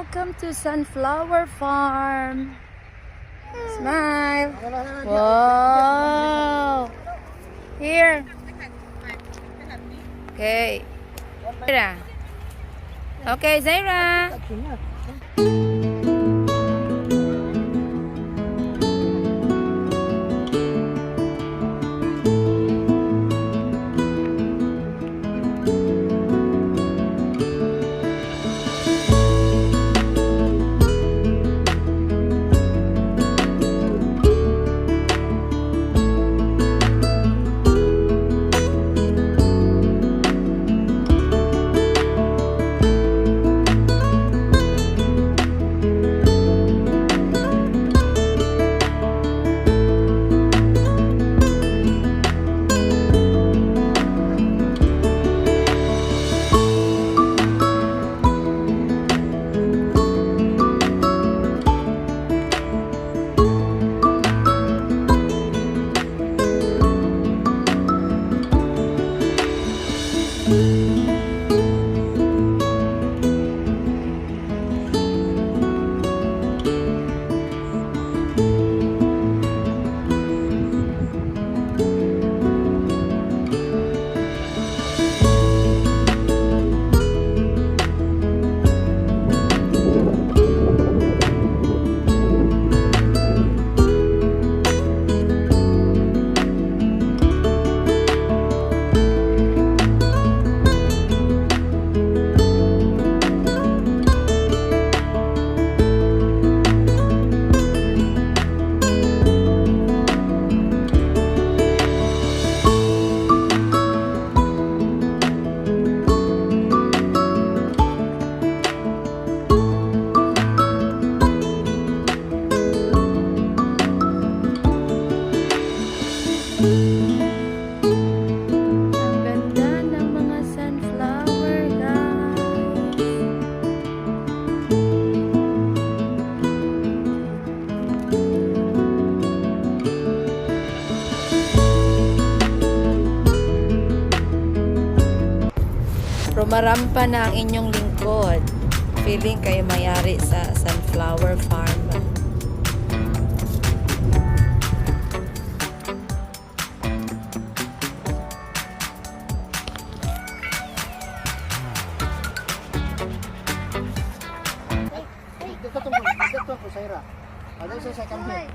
Welcome to Sunflower Farm. Smile. Wow. Here. Okay. Zaira. Okay, Zaira. Ang ganda ng mga sunflower, guys. Rumarampa na ang inyong lingkod. Feeling kayo mayari sa sunflower farm. Dito ko Zaira. Ano sa second here?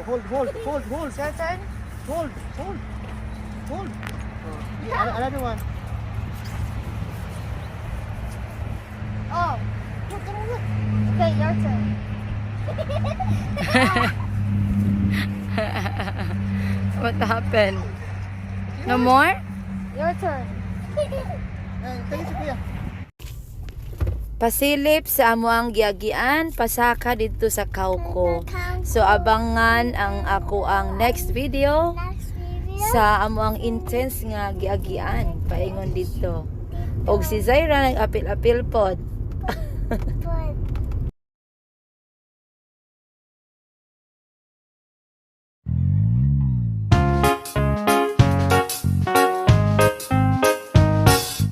Hold. Your turn. Hold. Yeah, another one. Oh. Okay, your turn. What happened? No more? Your turn. Tingin si Kuya. Pasilip sa amuang giagian, pasaka dito sa Kauko. So abangan ang ako ang next video sa amuang intense nga giagian paingon dito. Og si Zaira nag-apil-apil pod.